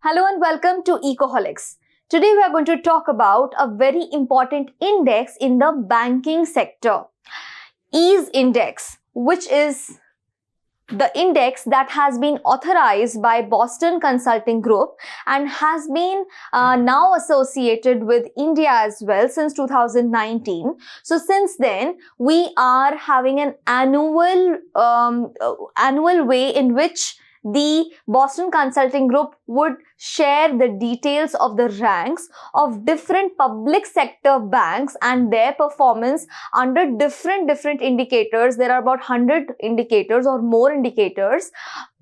Hello and welcome to Ecoholics. Today we are going to talk about a very important index in the banking sector. EASE index, which is the index that has been authorized by Boston Consulting Group and has been now associated with India as well since 2019. So since then, we are having an annual way in which the Boston Consulting Group would share the details of the ranks of different public sector banks and their performance under different indicators. There are about 100 indicators or more indicators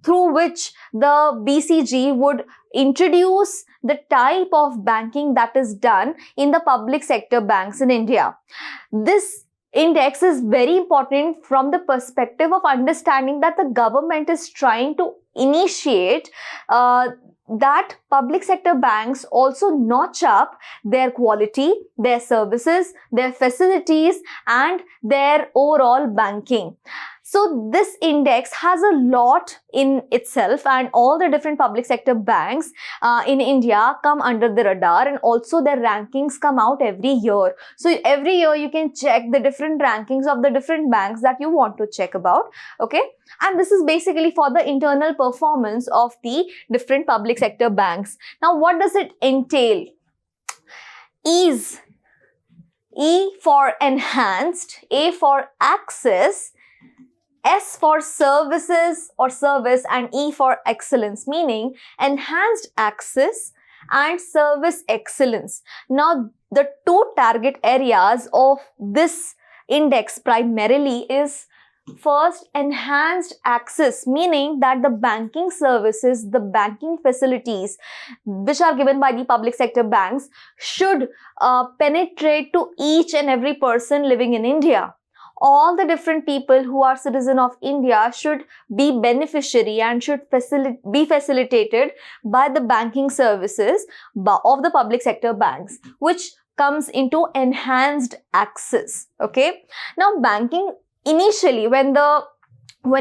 through which the BCG would introduce the type of banking that is done in the public sector banks in India. This index is very important from the perspective of understanding that the government is trying to initiate that public sector banks also notch up their quality, their services, their facilities, and their overall banking. So this index has a lot in itself, and all the different public sector banks in India come under the radar, and also their rankings come out every year. So every year you can check the different rankings of the different banks that you want to check about. Okay. And this is basically for the internal performance of the different public sector banks. Now, what does it entail? EASE. E for enhanced, A for access, S for services or service, and E for excellence, meaning enhanced access and service excellence. Now, the two target areas of this index primarily is first, enhanced access, meaning that the banking services, the banking facilities which are given by the public sector banks should penetrate to each and every person living in India. All the different people who are citizen of India should be beneficiary and should be facilitated by the banking services of the public sector banks, which comes into enhanced access. Okay. Now, banking initially, when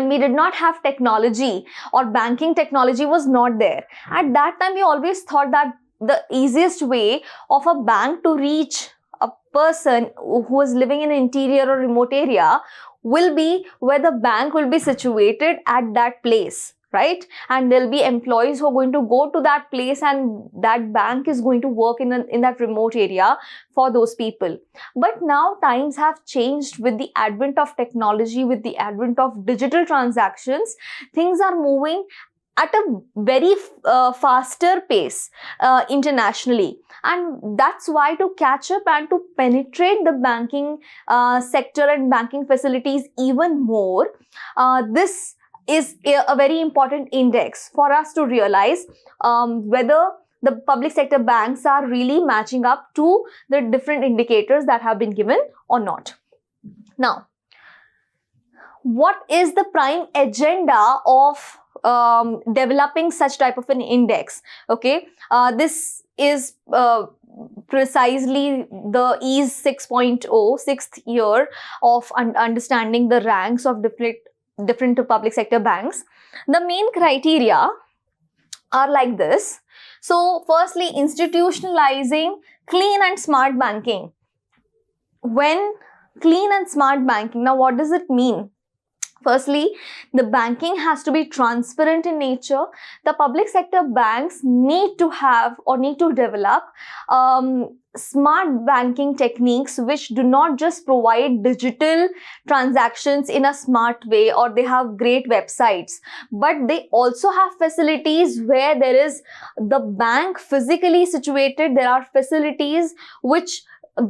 we did not have technology or banking technology was not there, at that time we always thought that the easiest way of a bank to reach a person who is living in an interior or remote area will be where the bank will be situated at that place, right? And there'll be employees who are going to go to that place, and that bank is going to work in that remote area for those people. But now times have changed with the advent of technology, with the advent of digital transactions. Things are moving at a very faster pace internationally, and that's why to catch up and to penetrate the banking sector and banking facilities even more, this is a very important index for us to realize whether the public sector banks are really matching up to the different indicators that have been given or not. Now, what is the prime agenda of developing such type of an index? Okay, this is precisely the EASE 6.0, 6th year of understanding the ranks of different public sector banks. The main criteria are like this. So firstly, institutionalizing clean and smart banking. When clean and smart banking, now what does it mean? Firstly, the banking has to be transparent in nature. The public sector banks need to have or need to develop smart banking techniques which do not just provide digital transactions in a smart way, or they have great websites, but they also have facilities where there is the bank physically situated. There are facilities which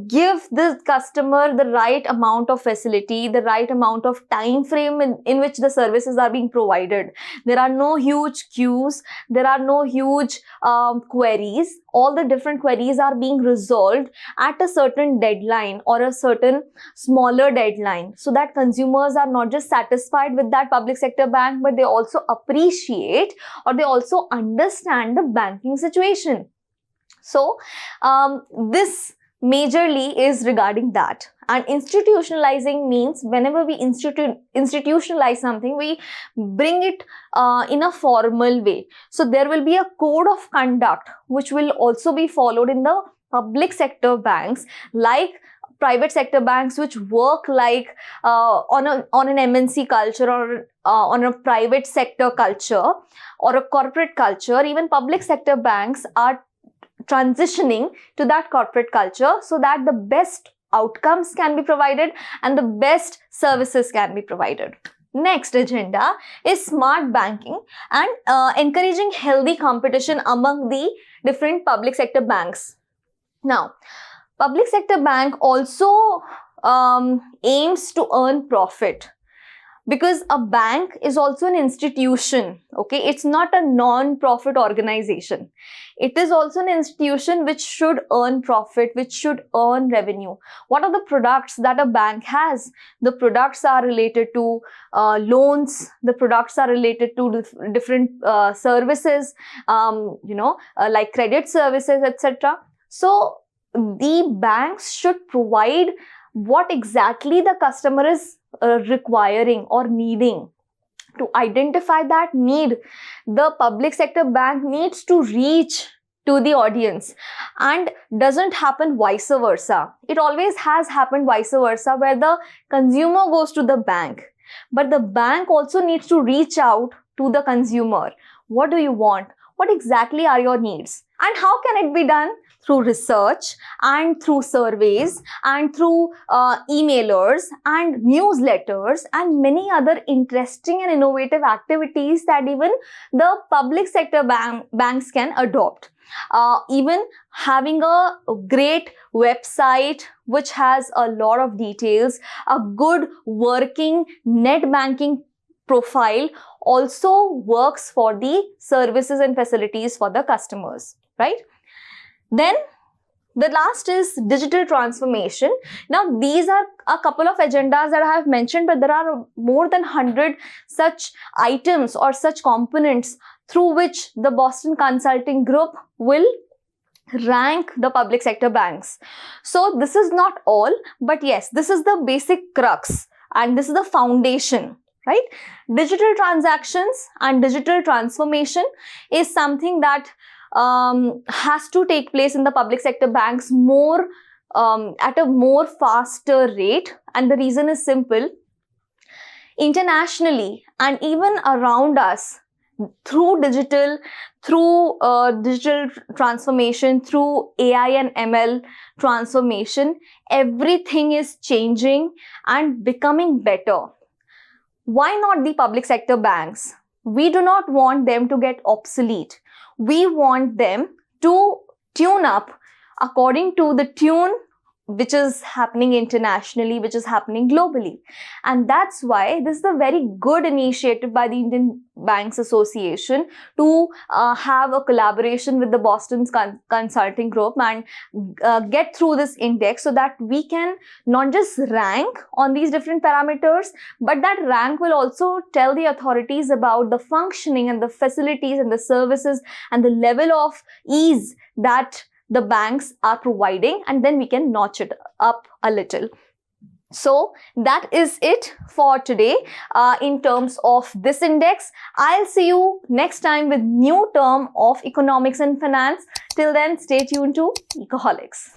give the customer the right amount of facility, the right amount of time frame in which the services are being provided. There are no huge queues, there are no huge queries. All the different queries are being resolved at a certain deadline or a certain smaller deadline, so that consumers are not just satisfied with that public sector bank, but they also appreciate or they also understand the banking situation. So this majorly is regarding that. And institutionalizing means whenever we institutionalize something, we bring it in a formal way. So there will be a code of conduct which will also be followed in the public sector banks, like private sector banks which work like on an MNC culture, or on a private sector culture or a corporate culture. Even public sector banks are transitioning to that corporate culture so that the best outcomes can be provided and the best services can be provided. Next agenda is smart banking and encouraging healthy competition among the different public sector banks. Now, public sector bank also aims to earn profit, because a bank is also an institution, okay? It's not a non-profit organization. It is also an institution which should earn profit, which should earn revenue. What are the products that a bank has? The products are related to loans, the products are related to different services, like credit services, etc. So the banks should provide what exactly the customer is requiring or needing. To identify that need, the public sector bank needs to reach to the audience, and doesn't happen vice versa. It always has happened vice versa, where the consumer goes to the bank, but the bank also needs to reach out to the consumer. What do you want? What exactly are your needs? And how can it be done? Through research and through surveys and through emailers and newsletters and many other interesting and innovative activities that even the public sector banks can adopt. Even having a great website which has a lot of details, a good working net banking profile also works for the services and facilities for the customers, right? Then the last is digital transformation. Now, these are a couple of agendas that I have mentioned, but there are more than 100 such items or such components through which the Boston Consulting Group will rank the public sector banks. So this is not all, but yes, this is the basic crux and this is the foundation, right? Digital transactions and digital transformation is something that has to take place in the public sector banks more at a more faster rate, and the reason is simple. Internationally and even around us, through digital transformation, through AI and ML transformation, everything is changing and becoming better. Why not the public sector banks? We do not want them to get obsolete. We want them to tune up according to the tune which is happening internationally, which is happening globally. And that's why this is a very good initiative by the Indian Banks Association to have a collaboration with the Boston Consulting Group and get through this index, so that we can not just rank on these different parameters, but that rank will also tell the authorities about the functioning and the facilities and the services and the level of ease that the banks are providing, and then we can notch it up a little. So that is it for today in terms of this index. I'll see you next time with new term of economics and finance. Till then, stay tuned to Ecoholics.